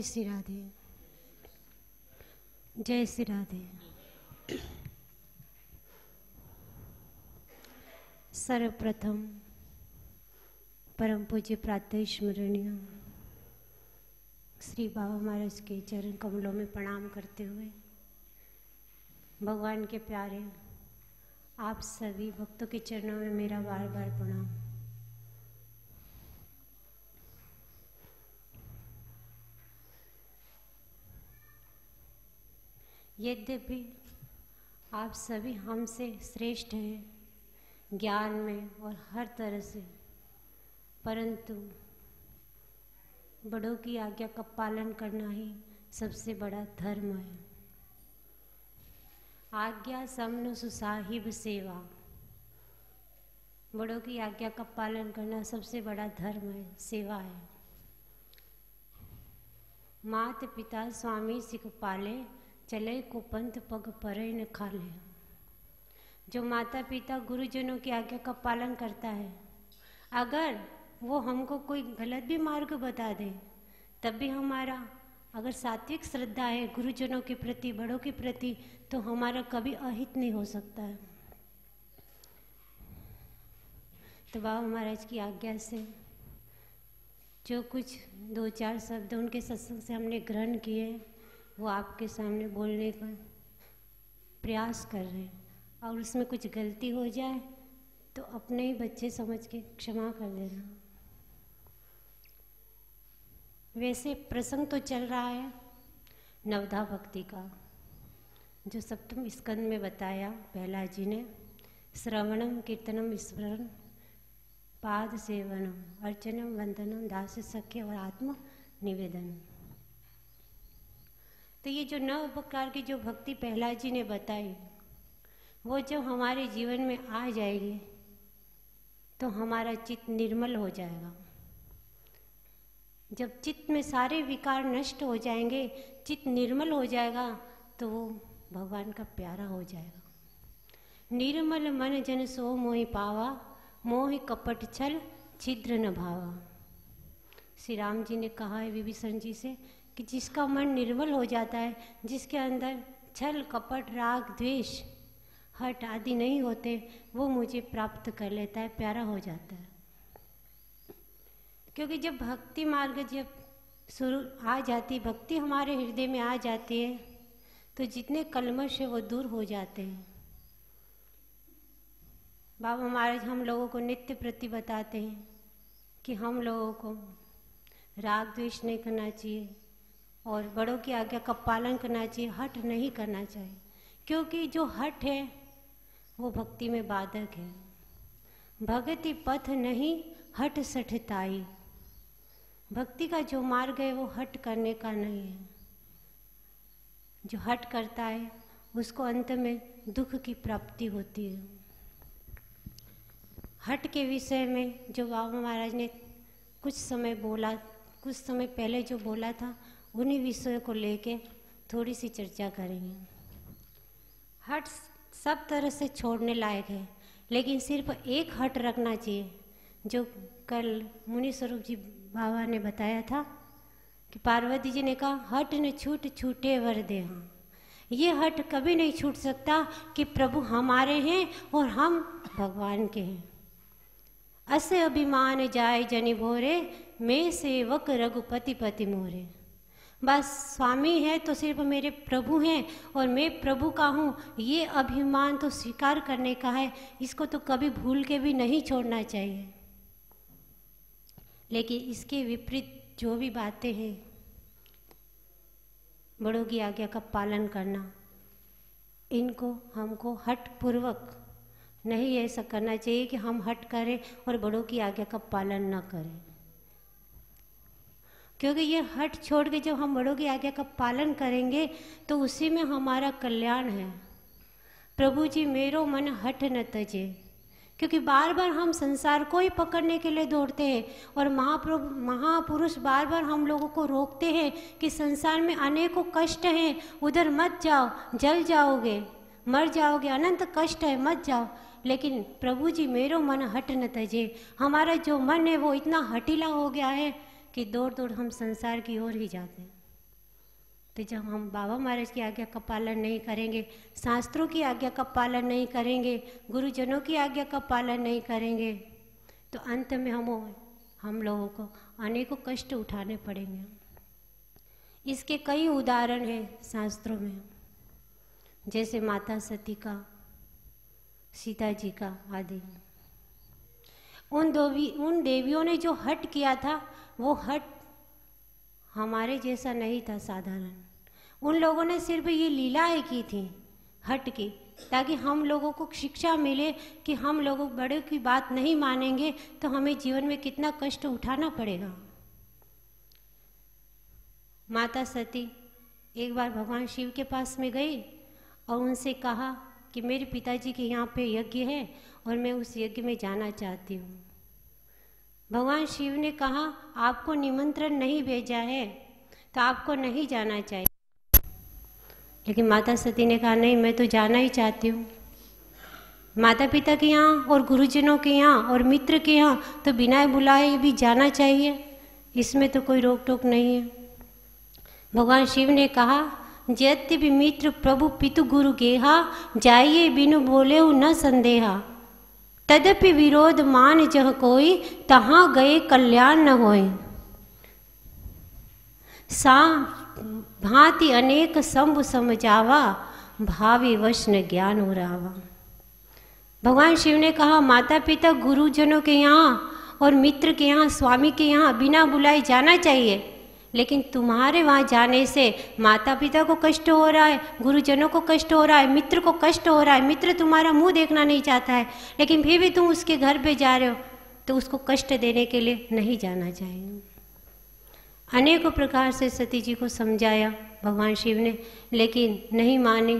श्री राधे। जय श्री राधे। सर्वप्रथम परम पूज्य प्रातः स्मरणीय श्री बाबा महाराज के चरण कमलों में प्रणाम करते हुए भगवान के प्यारे आप सभी भक्तों के चरणों में मेरा बार बार प्रणाम। यद्यपि आप सभी हमसे श्रेष्ठ हैं ज्ञान में और हर तरह से, परंतु बड़ों की आज्ञा का पालन करना ही सबसे बड़ा धर्म है। आज्ञा समन सुसाहिब सेवा, बड़ों की आज्ञा का पालन करना सबसे बड़ा धर्म है, सेवा है। मात पिता स्वामी सिख पाले, चले कुपंथ पग परे न खाले। जो माता पिता गुरुजनों की आज्ञा का पालन करता है, अगर वो हमको कोई गलत भी मार्ग बता दे तब भी हमारा अगर सात्विक श्रद्धा है गुरुजनों के प्रति, बड़ों के प्रति, तो हमारा कभी अहित नहीं हो सकता है। तो बाबा महाराज की आज्ञा से जो कुछ दो चार शब्द उनके सत्संग से हमने ग्रहण किए वो आपके सामने बोलने का प्रयास कर रहे हैं, और उसमें कुछ गलती हो जाए तो अपने ही बच्चे समझ के क्षमा कर देना। वैसे प्रसंग तो चल रहा है नवधा भक्ति का, जो सप्तम स्कंद में बताया पहला जी ने। श्रवणम कीर्तनम स्मरण पाद सेवनम अर्चनम वंदनम दास सख्य और आत्म निवेदन। तो ये जो 9 प्रकार की जो भक्ति पहला जी ने बताई, वो जब हमारे जीवन में आ जाएगी तो हमारा चित्त निर्मल हो जाएगा। जब चित्त में सारे विकार नष्ट हो जाएंगे, चित्त निर्मल हो जाएगा, तो वो भगवान का प्यारा हो जाएगा। निर्मल मन जन सो मोहि पावा, मोहि कपट छल छिद्र न भावा। श्री राम जी ने कहा है विभीषण जी से कि जिसका मन निर्मल हो जाता है, जिसके अंदर छल कपट राग द्वेष हट आदि नहीं होते, वो मुझे प्राप्त कर लेता है, प्यारा हो जाता है। क्योंकि जब भक्ति मार्ग जब शुरू आ जाती, भक्ति हमारे हृदय में आ जाती है, तो जितने कलमश है वो दूर हो जाते हैं। बाबा महाराज हम लोगों को नित्य प्रति बताते हैं कि हम लोगों को राग द्वेष नहीं करना चाहिए और बड़ों की आज्ञा का पालन करना चाहिए, हठ नहीं करना चाहिए। क्योंकि जो हठ है वो भक्ति में बाधक है। भगति पथ नहीं हठ सठताई, भक्ति का जो मार्ग है वो हठ करने का नहीं है। जो हठ करता है उसको अंत में दुख की प्राप्ति होती है। हठ के विषय में जो बाबा महाराज ने कुछ समय पहले जो बोला था, उन्हीं विषयों को लेके थोड़ी सी चर्चा करेंगे। हठ सब तरह से छोड़ने लायक है, लेकिन सिर्फ एक हठ रखना चाहिए, जो कल मुनि स्वरूप जी बाबा ने बताया था कि पार्वती जी ने कहा हठ न छूट छूटे वर दे। हाँ, ये हठ कभी नहीं छूट सकता कि प्रभु हमारे हैं और हम भगवान के हैं। अस अभिमान जाय जनि भोरे, मैं सेवक रघुपति पति मोरे। बस स्वामी है तो सिर्फ मेरे प्रभु हैं और मैं प्रभु का हूँ, ये अभिमान तो स्वीकार करने का है। इसको तो कभी भूल के भी नहीं छोड़ना चाहिए। लेकिन इसके विपरीत जो भी बातें हैं, बड़ों की आज्ञा का पालन करना, इनको हमको हठ पूर्वक नहीं ऐसा करना चाहिए कि हम हठ करें और बड़ों की आज्ञा का पालन न करें। क्योंकि ये हठ छोड़ के जब हम बड़ों की आज्ञा का पालन करेंगे तो उसी में हमारा कल्याण है। प्रभु जी मेरो मन हठ न तजे, क्योंकि बार बार हम संसार को ही पकड़ने के लिए दौड़ते हैं और महापुरुष बार बार हम लोगों को रोकते हैं कि संसार में अनेकों कष्ट हैं, उधर मत जाओ, जल जाओगे, मर जाओगे, अनंत कष्ट है, मत जाओ। लेकिन प्रभु जी मेरो मन हट न तजे, हमारा जो मन है वो इतना हटीला हो गया है कि दौड़ दौड़ हम संसार की ओर ही जाते हैं। तो जब हम बाबा महाराज की आज्ञा का पालन नहीं करेंगे, शास्त्रों की आज्ञा का पालन नहीं करेंगे, गुरुजनों की आज्ञा का पालन नहीं करेंगे, तो अंत में हम लोगों को अनेकों कष्ट उठाने पड़ेंगे। इसके कई उदाहरण हैं शास्त्रों में, जैसे माता सती का, सीता जी का आदि। उन देवियों ने जो हट किया था, वो हट हमारे जैसा नहीं था साधारण। उन लोगों ने सिर्फ ये लीलाएं की थी हट की, ताकि हम लोगों को शिक्षा मिले कि हम लोगों बड़े की बात नहीं मानेंगे तो हमें जीवन में कितना कष्ट उठाना पड़ेगा। माता सती एक बार भगवान शिव के पास में गई और उनसे कहा कि मेरे पिताजी के यहाँ पे यज्ञ है और मैं उस यज्ञ में जाना चाहती हूँ। भगवान शिव ने कहा आपको निमंत्रण नहीं भेजा है तो आपको नहीं जाना चाहिए। लेकिन माता सती ने कहा नहीं, मैं तो जाना ही चाहती हूँ। माता पिता के यहाँ और गुरुजनों के यहाँ और मित्र के यहाँ तो बिना बुलाए भी जाना चाहिए, इसमें तो कोई रोक टोक नहीं है। भगवान शिव ने कहा जयत्य भी मित्र प्रभु पितु गुरु गेहा, जाइए बिनु बोले न संदेहा, तदपि विरोध मान जह कोई, तहाँ गए कल्याण न होए। सा भांति अनेक संभु समझावा, भावी वश न ज्ञान उरावा। भगवान शिव ने कहा माता पिता गुरुजनों के यहाँ और मित्र के यहाँ, स्वामी के यहाँ बिना बुलाए जाना चाहिए, लेकिन तुम्हारे वहाँ जाने से माता पिता को कष्ट हो रहा है, गुरुजनों को कष्ट हो रहा है, मित्र को कष्ट हो रहा है। मित्र तुम्हारा मुंह देखना नहीं चाहता है, लेकिन फिर भी तुम उसके घर पे जा रहे हो, तो उसको कष्ट देने के लिए नहीं जाना चाहिए। अनेकों प्रकार से सती जी को समझाया भगवान शिव ने, लेकिन नहीं माने,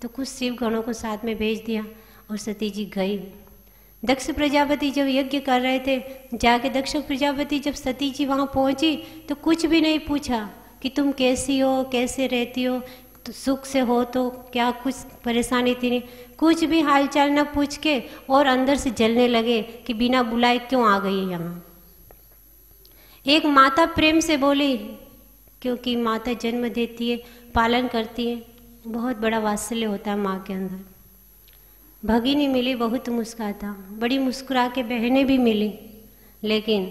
तो कुछ शिव गणों को साथ में भेज दिया और सती जी गई। दक्ष प्रजापति जब यज्ञ कर रहे थे, जाके दक्ष प्रजापति जब सती जी वहाँ पहुँची तो कुछ भी नहीं पूछा कि तुम कैसी हो, कैसे रहती हो, तो सुख से हो तो क्या, कुछ परेशानी थी नहीं, कुछ भी हालचाल न पूछ के और अंदर से जलने लगे कि बिना बुलाए क्यों आ गई यहाँ। एक माता प्रेम से बोली, क्योंकि माता जन्म देती है, पालन करती है, बहुत बड़ा वात्सल्य होता है माँ के अंदर। भगिनी मिली, बहुत मुस्कुराता, बड़ी मुस्कुरा के बहनें भी मिली, लेकिन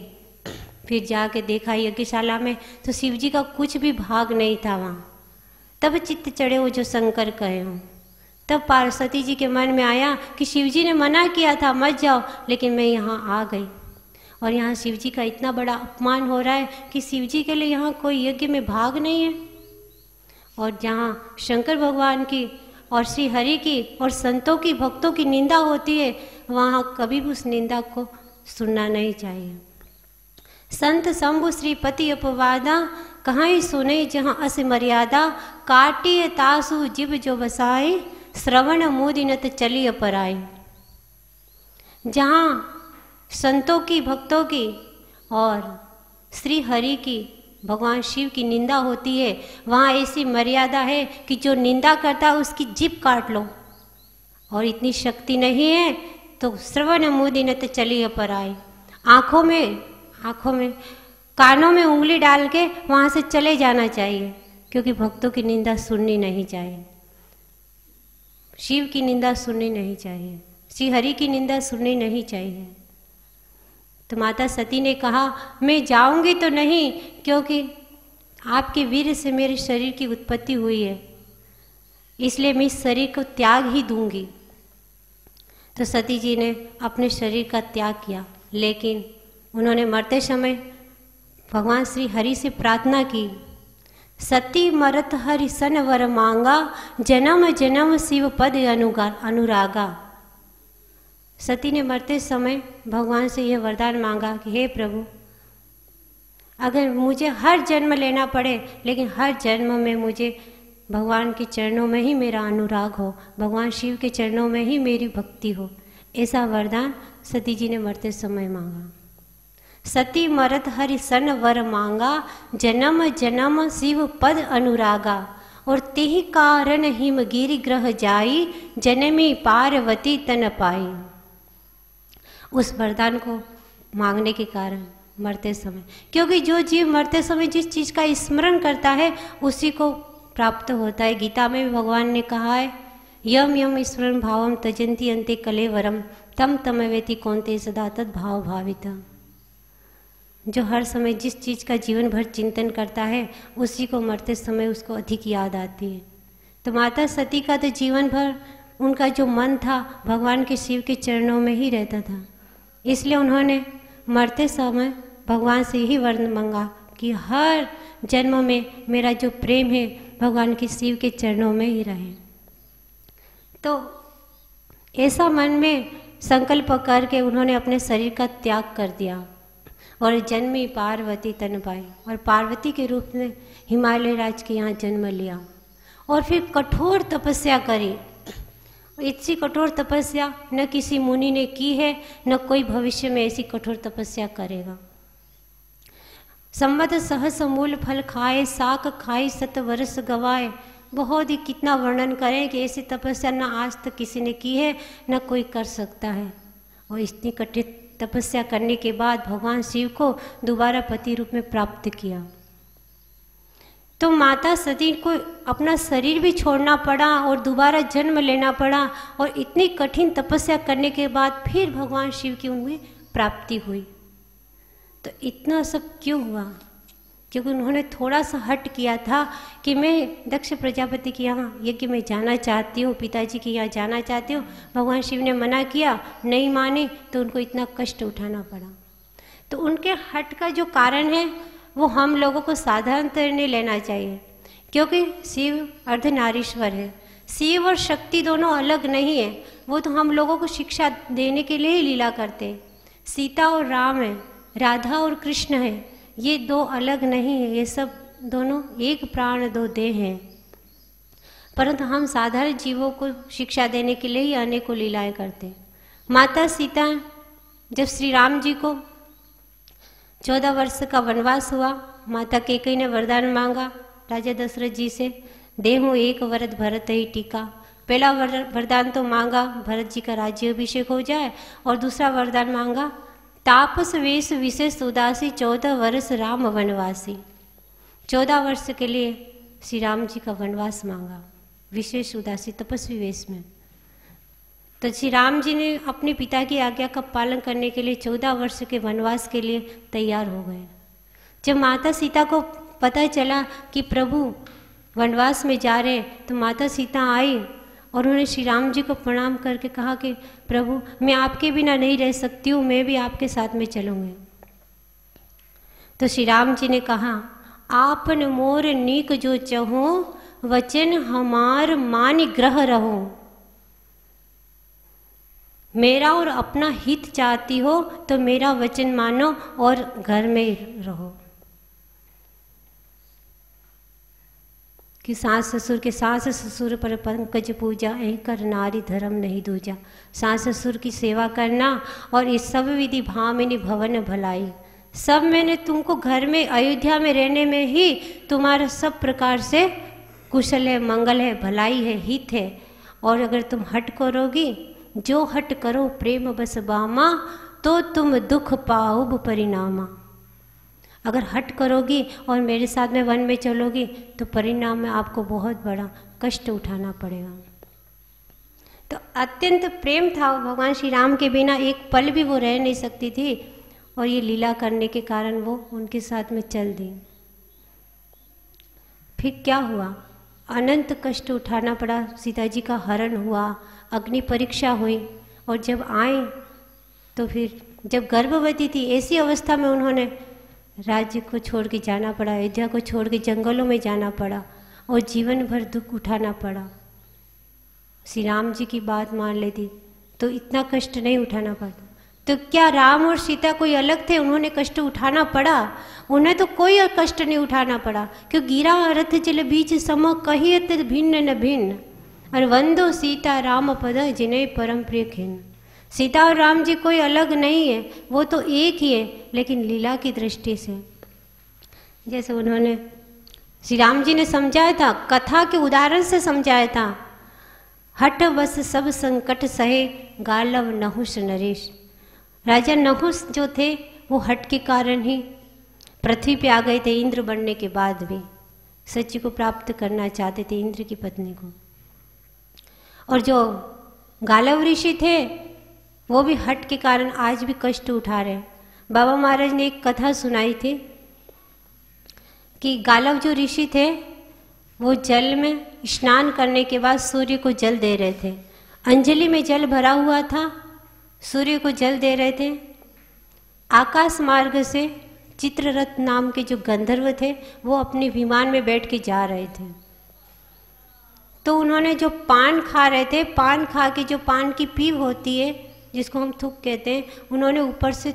फिर जाके देखा यज्ञशाला में तो शिव जी का कुछ भी भाग नहीं था वहाँ। तब चित्त चढ़े हो जो शंकर कहे हो। तब पार्वती जी के मन में आया कि शिव जी ने मना किया था मत जाओ, लेकिन मैं यहाँ आ गई और यहाँ शिव जी का इतना बड़ा अपमान हो रहा है कि शिव जी के लिए यहाँ कोई यज्ञ में भाग नहीं है। और जहाँ शंकर भगवान की और श्री हरि की और संतों की, भक्तों की निंदा होती है, वहाँ कभी भी उस निंदा को सुनना नहीं चाहिए। संत शंभु श्रीपति अपवादा, कहाँ ही सुने जहाँ अस मर्यादा, काटिय तासु जिब जो बसाए, श्रवण मुदिनत चलिय पराई। जहाँ संतों की, भक्तों की और श्री हरि की, भगवान शिव की निंदा होती है, वहाँ ऐसी मर्यादा है कि जो निंदा करता है उसकी जीभ काट लो, और इतनी शक्ति नहीं है तो श्रवण मुदिनत चलिए पराई। आँखों में कानों में उंगली डाल के वहाँ से चले जाना चाहिए, क्योंकि भक्तों की निंदा सुननी नहीं चाहिए, शिव की निंदा सुननी नहीं चाहिए, श्री हरि की निंदा सुननी नहीं चाहिए। तो माता सती ने कहा मैं जाऊंगी तो नहीं, क्योंकि आपके वीर से मेरे शरीर की उत्पत्ति हुई है, इसलिए मैं इस शरीर को त्याग ही दूंगी। तो सती जी ने अपने शरीर का त्याग किया, लेकिन उन्होंने मरते समय भगवान श्री हरि से प्रार्थना की, सती मरत हरि सन वर मांगा, जन्म जन्म शिव पद अनुरागा। सती ने मरते समय भगवान से यह वरदान मांगा कि हे प्रभु, अगर मुझे हर जन्म लेना पड़े, लेकिन हर जन्म में मुझे भगवान के चरणों में ही मेरा अनुराग हो, भगवान शिव के चरणों में ही मेरी भक्ति हो। ऐसा वरदान सती जी ने मरते समय मांगा। सती मरत हरि सन वर मांगा, जन्म जन्म शिव पद अनुरागा। और तेहि कारण हिम गिरि ग्रह जाई, जनमी पार्वती तन पाई। उस वरदान को मांगने के कारण मरते समय, क्योंकि जो जीव मरते समय जिस चीज़ का स्मरण करता है उसी को प्राप्त होता है। गीता में भी भगवान ने कहा है, यम यम ईश्वरं भावम तजंती अंते कलेवरम तम तमवेति कौन्ते सदा तद भाव भाविता। जो हर समय जिस चीज़ का जीवन भर चिंतन करता है उसी को मरते समय उसको अधिक याद आती है। तो माता सती का तो जीवन भर उनका जो मन था भगवान के शिव के चरणों में ही रहता था, इसलिए उन्होंने मरते समय भगवान से यही वरन मांगा कि हर जन्म में मेरा जो प्रेम है भगवान के शिव के चरणों में ही रहे। तो ऐसा मन में संकल्प करके उन्होंने अपने शरीर का त्याग कर दिया और जन्मी पार्वती तन पाई और पार्वती के रूप में हिमालय राज के यहाँ जन्म लिया और फिर कठोर तपस्या करी। इतनी कठोर तपस्या न किसी मुनि ने की है, न कोई भविष्य में ऐसी कठोर तपस्या करेगा। संवत सहस मूल फल खाए, साक खाई सत वर्ष गवाए। बहुत ही कितना वर्णन करें कि ऐसी तपस्या न आज तक किसी ने की है, न कोई कर सकता है। और इतनी कठिन तपस्या करने के बाद भगवान शिव को दोबारा पति रूप में प्राप्त किया। तो माता सती को अपना शरीर भी छोड़ना पड़ा और दोबारा जन्म लेना पड़ा और इतनी कठिन तपस्या करने के बाद फिर भगवान शिव की उनमें प्राप्ति हुई। तो इतना सब क्यों हुआ? क्योंकि उन्होंने थोड़ा सा हट किया था कि मैं दक्ष प्रजापति के यहाँ यज्ञ में जाना चाहती हूँ, पिताजी के यहाँ जाना चाहती हूँ। भगवान शिव ने मना किया, नहीं माने, तो उनको इतना कष्ट उठाना पड़ा। तो उनके हट का जो कारण है वो हम लोगों को साधारणतः नहीं लेना चाहिए, क्योंकि शिव अर्धनारीश्वर है। शिव और शक्ति दोनों अलग नहीं है, वो तो हम लोगों को शिक्षा देने के लिए ही लीला करते हैं। सीता और राम है, राधा और कृष्ण है, ये दो अलग नहीं है, ये सब दोनों एक प्राण दो देह हैं। परंतु हम साधारण जीवों को शिक्षा देने के लिए ही अनेकों लीलाएं करते हैं। माता सीता जब श्री राम जी को 14 वर्ष का वनवास हुआ, माता कैकेयी ने वरदान मांगा राजा दशरथ जी से, देहूँ एक वरद भरत ही टीका। पहला वरदान तो मांगा भरत जी का राज्याभिषेक हो जाए, और दूसरा वरदान मांगा तापस वेश विशेष उदासी 14 वर्ष राम वनवासी। 14 वर्ष के लिए श्री राम जी का वनवास मांगा, विशेष उदासी तपस्वी वेश में। तो श्री राम जी ने अपने पिता की आज्ञा का पालन करने के लिए 14 वर्ष के वनवास के लिए तैयार हो गए। जब माता सीता को पता चला कि प्रभु वनवास में जा रहे हैं, तो माता सीता आई और उन्होंने श्री राम जी को प्रणाम करके कहा कि प्रभु मैं आपके बिना नहीं रह सकती हूँ, मैं भी आपके साथ में चलूँगी। तो श्री राम जी ने कहा, आपन मोर नीक जो चहो, वचन हमार मान ग्रह रहो। मेरा और अपना हित चाहती हो तो मेरा वचन मानो और घर में रहो। कि सास ससुर के सास ससुर पर पंकज पूजा, कर नारी धर्म नहीं दूजा। सास ससुर की सेवा करना और इस सब विधि भामिनी भवन भलाई, सब मैंने तुमको घर में अयोध्या में रहने में ही तुम्हारा सब प्रकार से कुशल है, मंगल है, भलाई है, हित है। और अगर तुम हट करोगी, जो हट करो प्रेम बस बामा, तो तुम दुख पाओ परिणामा। अगर हट करोगी और मेरे साथ में वन में चलोगी तो परिणाम में आपको बहुत बड़ा कष्ट उठाना पड़ेगा। तो अत्यंत प्रेम था भगवान श्री राम के बिना एक पल भी वो रह नहीं सकती थी, और ये लीला करने के कारण वो उनके साथ में चल दी। फिर क्या हुआ? अनंत कष्ट उठाना पड़ा, सीता जी का हरण हुआ, अग्नि परीक्षा हुई, और जब आए तो फिर जब गर्भवती थी ऐसी अवस्था में उन्होंने राज्य को छोड़ के जाना पड़ा, अयोध्या को छोड़ के जंगलों में जाना पड़ा और जीवन भर दुख उठाना पड़ा। श्री राम जी की बात मान लेती तो इतना कष्ट नहीं उठाना पड़ता। तो क्या राम और सीता कोई अलग थे? उन्होंने कष्ट उठाना पड़ा? उन्हें तो कोई कष्ट नहीं उठाना पड़ा, क्यों गिरा रथ जल बीच सम, कहियत भिन्न न भिन्न, और वंदो सीता राम पद जिन्हें परम प्रिय खिन्न। सीता और राम जी कोई अलग नहीं है, वो तो एक ही है, लेकिन लीला की दृष्टि से। जैसे उन्होंने श्री राम जी ने समझाया था, कथा के उदाहरण से समझाया था, हट बस सब संकट सहे, गालव नहुष नरेश। राजा नहुष जो थे वो हट के कारण ही पृथ्वी पे आ गए थे, इंद्र बनने के बाद भी। सची को प्राप्त करना चाहते थे, इंद्र की पत्नी को। और जो गालव ऋषि थे वो भी हट के कारण आज भी कष्ट उठा रहे। बाबा महाराज ने एक कथा सुनाई थी कि गालव जो ऋषि थे वो जल में स्नान करने के बाद सूर्य को जल दे रहे थे। अंजलि में जल भरा हुआ था, सूर्य को जल दे रहे थे। आकाश मार्ग से चित्ररथ नाम के जो गंधर्व थे वो अपने विमान में बैठ के जा रहे थे। तो उन्होंने जो पान खा रहे थे, पान खा के जो पान की पीप होती है जिसको हम थूक कहते हैं, उन्होंने ऊपर से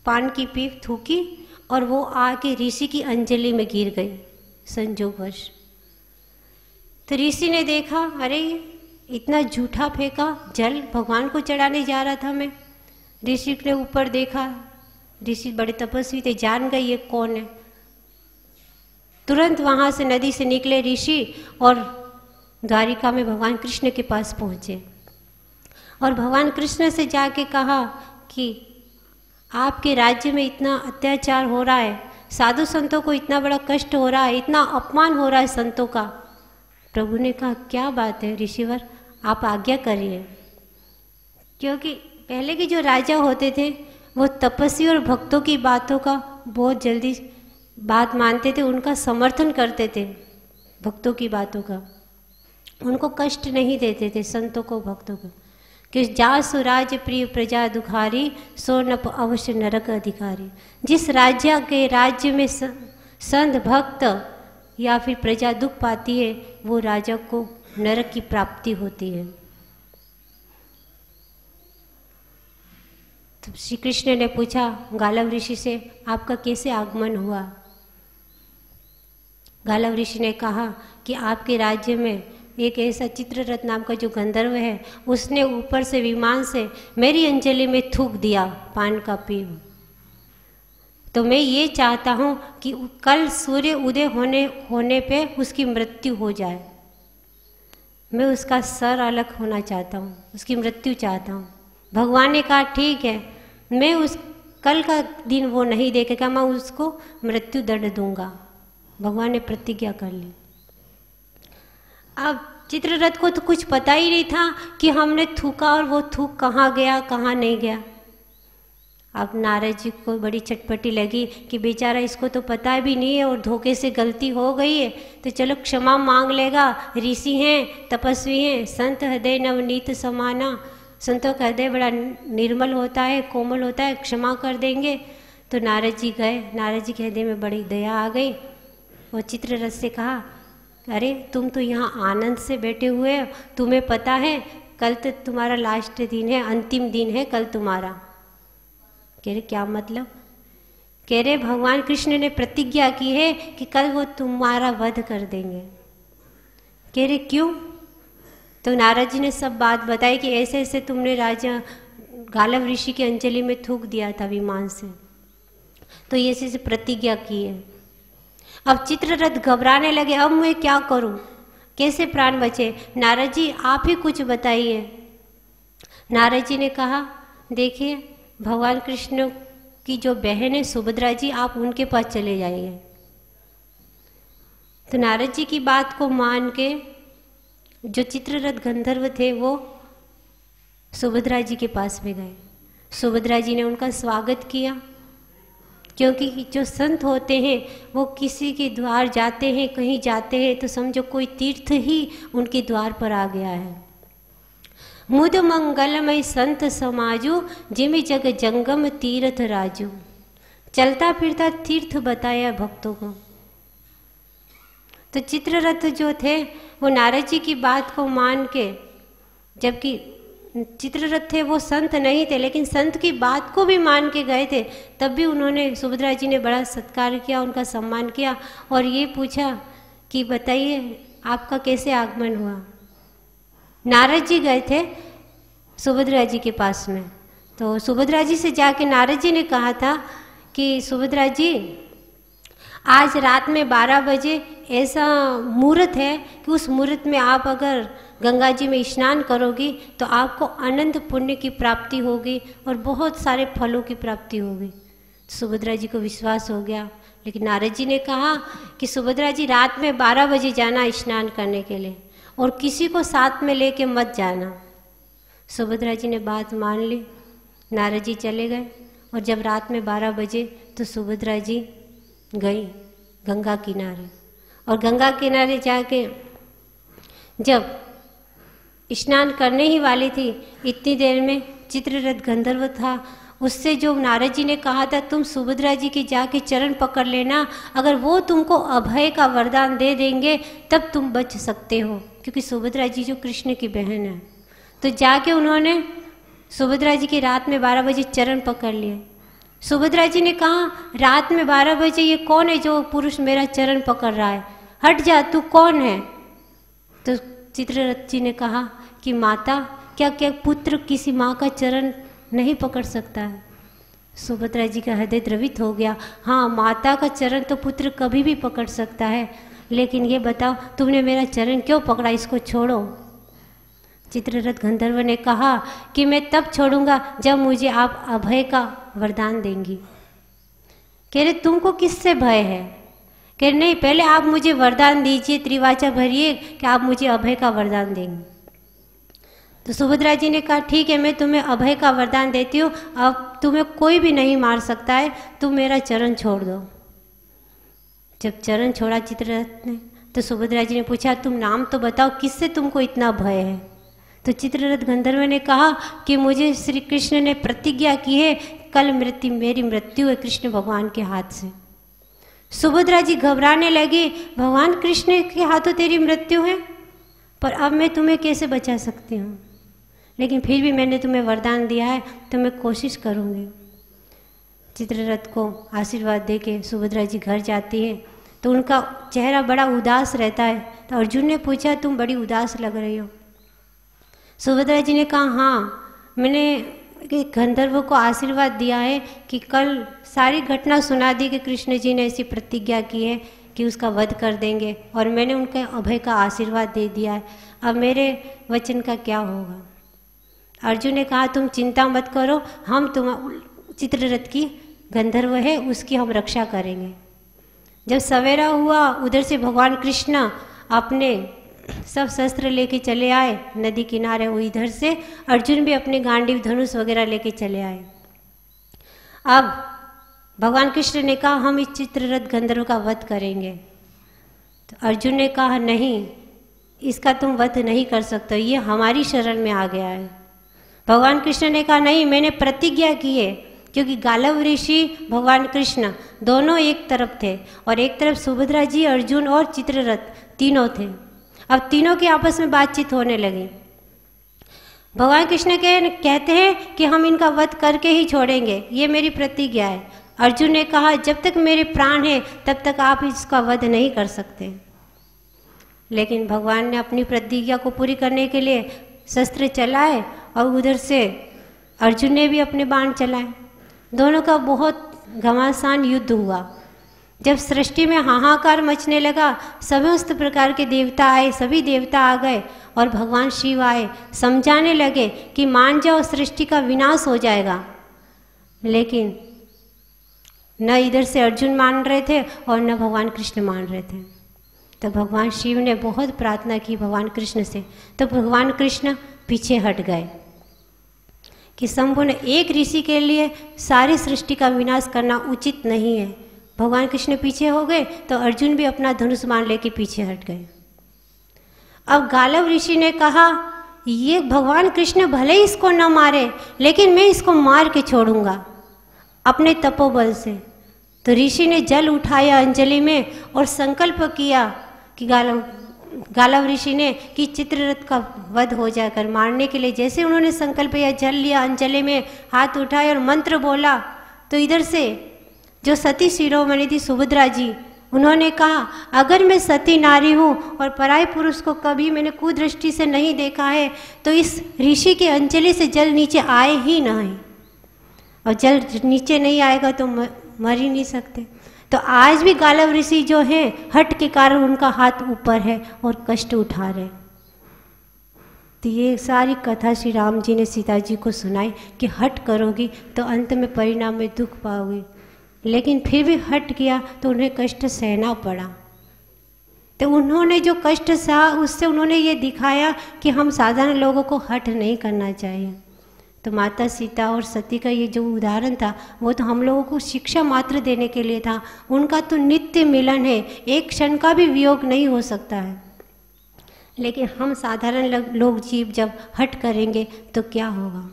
पान की पीप थूकी और वो आके ऋषि की अंजलि में गिर गई संयोगवश। तो ऋषि ने देखा, अरे इतना झूठा फेंका जल, भगवान को चढ़ाने जा रहा था मैं। ऋषि ने ऊपर देखा, ऋषि बड़े तपस्वी थे, जान गए ये कौन है। तुरंत वहां से नदी से निकले ऋषि और द्वारिका में भगवान कृष्ण के पास पहुंचे और भगवान कृष्ण से जाके कहा कि आपके राज्य में इतना अत्याचार हो रहा है, साधु संतों को इतना बड़ा कष्ट हो रहा है, इतना अपमान हो रहा है संतों का। प्रभु ने कहा, क्या बात है ऋषिवर, आप आज्ञा करिए। क्योंकि पहले के जो राजा होते थे वो तपस्वी और भक्तों की बातों का बहुत जल्दी बात मानते थे, उनका समर्थन करते थे, भक्तों की बातों का, उनको कष्ट नहीं देते थे संतों को, भक्तों को। कि जा सुराज प्रिय प्रजा दुखारी, सो नप अवश्य नरक अधिकारी। जिस राज्य में संत भक्त या फिर प्रजा दुख पाती है वो राजा को नरक की प्राप्ति होती है। तो श्री कृष्ण ने पूछा गालव ऋषि से, आपका कैसे आगमन हुआ। गालव ऋषि ने कहा कि आपके राज्य में एक ऐसा चित्ररथ नाम का जो गंधर्व है, उसने ऊपर से विमान से मेरी अंजलि में थूक दिया पान का पीप। तो मैं ये चाहता हूँ कि कल सूर्य उदय होने पे उसकी मृत्यु हो जाए। मैं उसका सर अलग होना चाहता हूँ, उसकी मृत्यु चाहता हूँ। भगवान ने कहा ठीक है, मैं उस कल का दिन वो नहीं देखेगा, मैं उसको मृत्यु दंड दूंगा। भगवान ने प्रतिज्ञा कर ली। अब चित्ररथ को तो कुछ पता ही नहीं था कि हमने थूका और वो थूक कहाँ गया कहाँ नहीं गया। अब नारद जी को बड़ी चटपटी लगी कि बेचारा इसको तो पता भी नहीं है और धोखे से गलती हो गई है, तो चलो क्षमा मांग लेगा। ऋषि हैं, तपस्वी हैं, संत हृदय नवनीत समाना, संतों का हृदय बड़ा निर्मल होता है, कोमल होता है, क्षमा कर देंगे। तो नारद जी गए, नारद जी के हृदय में बड़ी दया आ गई। वो चित्ररथ से कहा, अरे तुम तो यहाँ आनंद से बैठे हुए हो, तुम्हें पता है कल तो तुम्हारा लास्ट दिन है, अंतिम दिन है कल तुम्हारा। कह रहे क्या मतलब। कह रहे भगवान कृष्ण ने प्रतिज्ञा की है कि कल वो तुम्हारा वध कर देंगे। कह रहे क्यों। तो नारद जी ने सब बात बताई कि ऐसे ऐसे तुमने राजा गालव ऋषि की अंजलि में थूक दिया था विमान से, तो ये ऐसे प्रतिज्ञा की है। अब चित्ररथ घबराने लगे, अब मैं क्या करूं, कैसे प्राण बचे। नारद जी आप ही कुछ बताइए। नारद जी ने कहा, देखिए भगवान कृष्ण की जो बहन है सुभद्रा जी, आप उनके पास चले जाइए। तो नारद जी की बात को मान के जो चित्ररथ गंधर्व थे वो सुभद्रा जी के पास में गए। सुभद्रा जी ने उनका स्वागत किया, क्योंकि जो संत होते हैं वो किसी के द्वार जाते हैं, कहीं जाते हैं तो समझो कोई तीर्थ ही उनके द्वार पर आ गया है। मुद मंगलमय संत समाजू, जिमि जग जंगम तीर्थ राजू। चलता फिरता तीर्थ बताया भक्तों को। तो चित्ररथ जो थे वो नारद जी की बात को मान के, जबकि चित्ररथ थे वो संत नहीं थे, लेकिन संत की बात को भी मान के गए थे, तब भी उन्होंने, सुभद्रा जी ने बड़ा सत्कार किया, उनका सम्मान किया और ये पूछा कि बताइए आपका कैसे आगमन हुआ। नारद जी गए थे सुभद्रा जी के पास में, तो सुभद्रा जी से जाके नारद जी ने कहा था कि सुभद्रा जी आज रात में 12 बजे ऐसा मुहूर्त है कि उस मुहूर्त में आप अगर गंगा जी में स्नान करोगी तो आपको अनंत पुण्य की प्राप्ति होगी और बहुत सारे फलों की प्राप्ति होगी। सुभद्रा जी को विश्वास हो गया। लेकिन नारद जी ने कहा कि सुभद्रा जी रात में 12 बजे जाना स्नान करने के लिए, और किसी को साथ में लेके मत जाना। सुभद्रा जी ने बात मान ली, नारद जी चले गए। और जब रात में 12 बजे तो सुभद्रा जी गई गंगा किनारे, और गंगा किनारे जाके जब स्नान करने ही वाली थी, इतनी देर में चित्ररथ गंधर्व था। उससे जो नारद जी ने कहा था तुम सुभद्रा जी के जाके चरण पकड़ लेना, अगर वो तुमको अभय का वरदान दे देंगे तब तुम बच सकते हो, क्योंकि सुभद्रा जी जो कृष्ण की बहन है। तो जाके उन्होंने सुभद्रा जी की रात में 12 बजे चरण पकड़ लिए। सुभद्रा जी ने कहा रात में 12 बजे ये कौन है जो पुरुष मेरा चरण पकड़ रहा है, हट जा, तू कौन है? तो चित्ररथ जी ने कहा कि माता, क्या क्या पुत्र किसी माँ का चरण नहीं पकड़ सकता है? सुभद्रा जी का हृदय द्रवित हो गया। हाँ, माता का चरण तो पुत्र कभी भी पकड़ सकता है, लेकिन ये बताओ तुमने मेरा चरण क्यों पकड़ा, इसको छोड़ो। चित्ररथ गंधर्व ने कहा कि मैं तब छोड़ूंगा जब मुझे आप अभय का वरदान देंगी। कह रहे तुमको किससे भय है? कह रहे नहीं, पहले आप मुझे वरदान दीजिए, त्रिवाचा भरिए कि आप मुझे अभय का वरदान देंगे। तो सुभद्रा जी ने कहा ठीक है, मैं तुम्हें अभय का वरदान देती हूँ, अब तुम्हें कोई भी नहीं मार सकता है, तुम मेरा चरण छोड़ दो। जब चरण छोड़ा चित्ररथ ने तो सुभद्रा जी ने पूछा तुम नाम तो बताओ, किससे तुमको इतना भय है? तो चित्ररथ गंधर्व ने कहा कि मुझे श्री कृष्ण ने प्रतिज्ञा की है, कल मेरी मृत्यु है कृष्ण भगवान के हाथ से। सुभद्रा जी घबराने लगी, भगवान कृष्ण के हाथों तेरी मृत्यु है, पर अब मैं तुम्हें कैसे बचा सकती हूँ? लेकिन फिर भी मैंने तुम्हें वरदान दिया है तो मैं कोशिश करूँगी। चित्ररथ को आशीर्वाद दे के सुभद्रा जी घर जाती है तो उनका चेहरा बड़ा उदास रहता है। तो अर्जुन ने पूछा तुम बड़ी उदास लग रही हो। सुभद्रा जी ने कहा हाँ, मैंने गंधर्व को आशीर्वाद दिया है कि कल सारी घटना सुना दी कि कृष्ण जी ने ऐसी प्रतिज्ञा की है कि उसका वध कर देंगे, और मैंने उनके अभय का आशीर्वाद दे दिया है। अब मेरे वचन का क्या होगा? अर्जुन ने कहा तुम चिंता मत करो, हम चित्ररथ की गंधर्व है उसकी हम रक्षा करेंगे। जब सवेरा हुआ उधर से भगवान कृष्ण अपने सब शस्त्र लेके चले आए नदी किनारे, वो इधर से अर्जुन भी अपने गांडीव धनुष वगैरह लेके चले आए। अब भगवान कृष्ण ने कहा हम इस चित्ररथ गंधर्व का वध करेंगे। तो अर्जुन ने कहा नहीं, इसका तुम वध नहीं कर सकते, ये हमारी शरण में आ गया है। भगवान कृष्ण ने कहा नहीं, मैंने प्रतिज्ञा की है, क्योंकि गालव ऋषि भगवान कृष्ण दोनों एक तरफ थे, और एक तरफ सुभद्रा जी, अर्जुन और चित्ररथ तीनों थे। अब तीनों की आपस में बातचीत होने लगी। भगवान कृष्ण कहते हैं कि हम इनका वध करके ही छोड़ेंगे, ये मेरी प्रतिज्ञा है। अर्जुन ने कहा जब तक मेरे प्राण हैं तब तक आप इसका वध नहीं कर सकते। लेकिन भगवान ने अपनी प्रतिज्ञा को पूरी करने के लिए शस्त्र चलाए, और उधर से अर्जुन ने भी अपने बाण चलाए। दोनों का बहुत घमासान युद्ध हुआ। जब सृष्टि में हाहाकार मचने लगा, समस्त प्रकार के देवता आए, सभी देवता आ गए और भगवान शिव आए, समझाने लगे कि मान जाओ सृष्टि का विनाश हो जाएगा। लेकिन न इधर से अर्जुन मान रहे थे और न भगवान कृष्ण मान रहे थे। तो भगवान शिव ने बहुत प्रार्थना की भगवान कृष्ण से, तो भगवान कृष्ण पीछे हट गए कि संपूर्ण एक ऋषि के लिए सारी सृष्टि का विनाश करना उचित नहीं है। भगवान कृष्ण पीछे हो गए तो अर्जुन भी अपना धनुष बाण लेके पीछे हट गए। अब गालव ऋषि ने कहा ये भगवान कृष्ण भले ही इसको न मारे, लेकिन मैं इसको मार के छोड़ूंगा अपने तपोबल से। तो ऋषि ने जल उठाया अंजलि में और संकल्प किया कि गालव ऋषि ने कि चित्ररथ का वध हो जाकर मारने के लिए जैसे उन्होंने संकल्प या जल लिया, अंजलि में हाथ उठाए और मंत्र बोला, तो इधर से जो सती शिरोमणि थी सुभद्रा जी, उन्होंने कहा अगर मैं सती नारी हूँ और पराय पुरुष को कभी मैंने कुदृष्टि से नहीं देखा है तो इस ऋषि के अंजलि से जल नीचे आए ही ना है, और जल नीचे नहीं आएगा तो मर ही नहीं सकते। तो आज भी गालव ऋषि जो हैं हट के कारण उनका हाथ ऊपर है और कष्ट उठा रहे। तो ये सारी कथा श्री राम जी ने सीता जी को सुनाई कि हट करोगी तो अंत में परिणाम में दुख पाओगी। लेकिन फिर भी हट किया तो उन्हें कष्ट सहना पड़ा। तो उन्होंने जो कष्ट सहा उससे उन्होंने ये दिखाया कि हम साधारण लोगों को हट नहीं करना चाहिए। तो माता सीता और सती का ये जो उदाहरण था वो तो हम लोगों को शिक्षा मात्र देने के लिए था। उनका तो नित्य मिलन है, एक क्षण का भी वियोग नहीं हो सकता है। लेकिन हम साधारण लोग जीव जब हट करेंगे तो क्या होगा,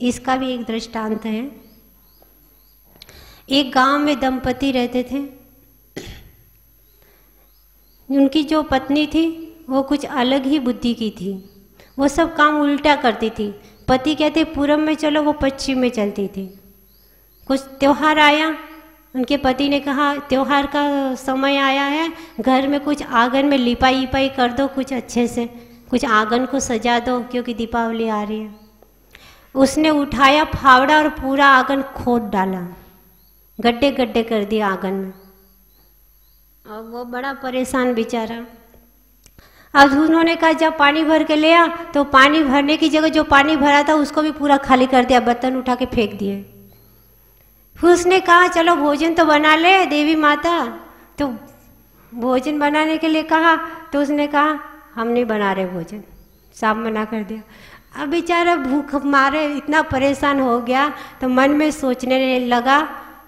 इसका भी एक दृष्टांत है। एक गांव में दंपति रहते थे। उनकी जो पत्नी थी वो कुछ अलग ही बुद्धि की थी, वो सब काम उल्टा करती थी। पति कहते पूरब में चलो, वो पश्चिम में चलती थी। कुछ त्योहार आया, उनके पति ने कहा त्योहार का समय आया है, घर में कुछ आंगन में लिपाई कर दो, कुछ अच्छे से कुछ आंगन को सजा दो क्योंकि दीपावली आ रही है। उसने उठाया फावड़ा और पूरा आंगन खोद डाला, गड्ढे गड्ढे कर दिए आंगन में। और वो बड़ा परेशान बेचारा। अब उन्होंने कहा जब पानी भर के ले आ, तो पानी भरने की जगह जो पानी भरा था उसको भी पूरा खाली कर दिया, बर्तन उठा के फेंक दिए। फिर उसने कहा चलो भोजन तो बना ले देवी माता। तो भोजन बनाने के लिए कहा तो उसने कहा हम नहीं बना रहे भोजन, साफ मना कर दिया। अब बेचारा भूख मारे इतना परेशान हो गया तो मन में सोचने लगा,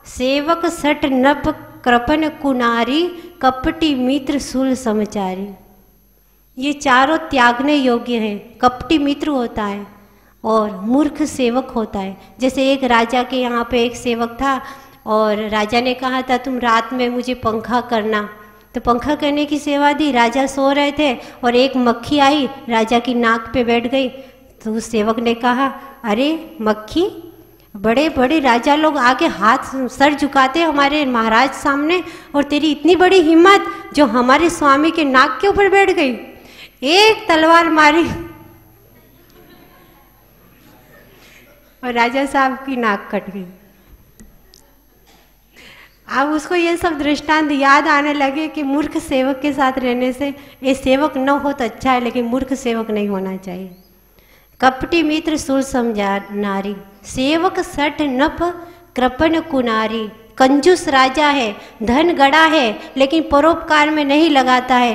सेवक सठ नप कृपन कुनारी, कपटी मित्र सूल समचारी। ये चारों त्यागने योग्य हैं। कपटी मित्र होता है और मूर्ख सेवक होता है। जैसे एक राजा के यहाँ पे एक सेवक था और राजा ने कहा था तुम रात में मुझे पंखा करना, तो पंखा करने की सेवा दी। राजा सो रहे थे और एक मक्खी आई राजा की नाक पे बैठ गई। तो उस सेवक ने कहा अरे मक्खी, बड़े बड़े राजा लोग आके हाथ सर झुकाते हमारे महाराज सामने, और तेरी इतनी बड़ी हिम्मत जो हमारे स्वामी के नाक के ऊपर बैठ गई। एक तलवार मारी और राजा साहब की नाक कट गई। अब उसको ये सब दृष्टांत याद आने लगे कि मूर्ख सेवक के साथ रहने से, ये सेवक न हो तो अच्छा है लेकिन मूर्ख सेवक नहीं होना चाहिए। कपटी मित्र सुर समझा नारी, सेवक सठ नप कृपन कुनारी। कंजूस राजा है, धन गड़ा है लेकिन परोपकार में नहीं लगाता है,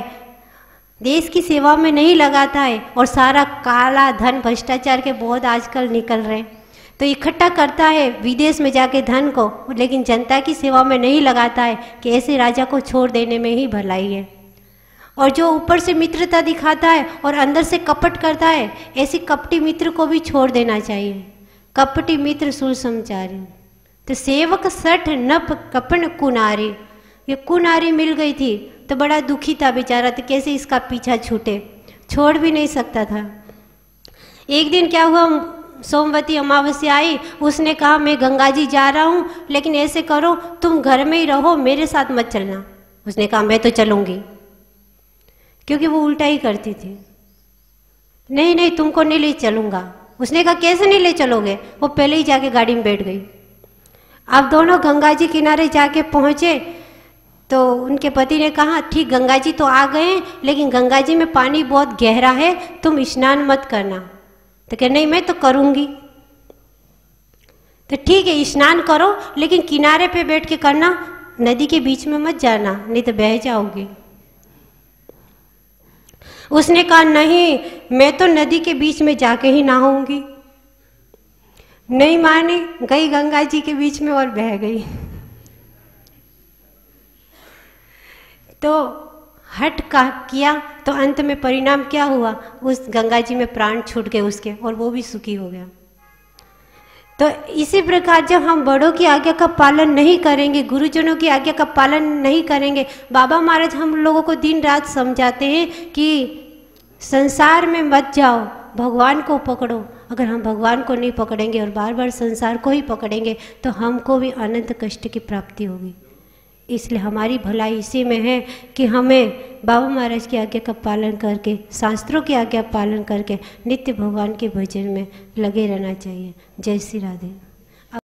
देश की सेवा में नहीं लगाता है, और सारा काला धन भ्रष्टाचार के बहुत आजकल निकल रहे हैं। तो इकट्ठा करता है विदेश में जाके धन को, लेकिन जनता की सेवा में नहीं लगाता है कि ऐसे राजा को छोड़ देने में ही भलाई है। और जो ऊपर से मित्रता दिखाता है और अंदर से कपट करता है, ऐसे कपटी मित्र को भी छोड़ देना चाहिए। कपटी मित्र सुर समचारी। तो सेवक सठ नप कपन कुनारी, ये कुनारी मिल गई थी तो बड़ा दुखी था बेचारा, तो कैसे इसका पीछा छूटे, छोड़ भी नहीं सकता था। एक दिन क्या हुआ, सोमवती अमावस्या आई, उसने कहा मैं गंगा जी जा रहा हूँ लेकिन ऐसे करो तुम घर में ही रहो, मेरे साथ मत चलना। उसने कहा मैं तो चलूँगी, क्योंकि वो उल्टा ही करती थी। नहीं नहीं तुमको नहीं ले चलूँगा। उसने कहा कैसे नहीं ले चलोगे, वो पहले ही जाके गाड़ी में बैठ गई। अब दोनों गंगा जी किनारे जाके पहुँचे तो उनके पति ने कहा ठीक गंगा जी तो आ गए लेकिन गंगा जी में पानी बहुत गहरा है, तुम स्नान मत करना। तो कह नहीं मैं तो करूँगी। तो ठीक है स्नान करो लेकिन किनारे पे बैठ के करना, नदी के बीच में मत जाना नहीं तो बह जाओगे। उसने कहा नहीं मैं तो नदी के बीच में जाके ही नहाऊंगी। नहीं मानी, गई गंगा जी के बीच में और बह गई। तो हट का किया तो अंत में परिणाम क्या हुआ, उस गंगा जी में प्राण छूट गए उसके, और वो भी सुखी हो गया। तो इसी प्रकार जब हम बड़ों की आज्ञा का पालन नहीं करेंगे, गुरुजनों की आज्ञा का पालन नहीं करेंगे, बाबा महाराज हम लोगों को दिन रात समझाते हैं कि संसार में मत जाओ, भगवान को पकड़ो। अगर हम भगवान को नहीं पकड़ेंगे और बार बार संसार को ही पकड़ेंगे तो हमको भी अनंत कष्ट की प्राप्ति होगी। इसलिए हमारी भलाई इसी में है कि हमें बाबा महाराज की आज्ञा का पालन करके, शास्त्रों की आज्ञा पालन करके नित्य भगवान के भजन में लगे रहना चाहिए। जय श्री राधे।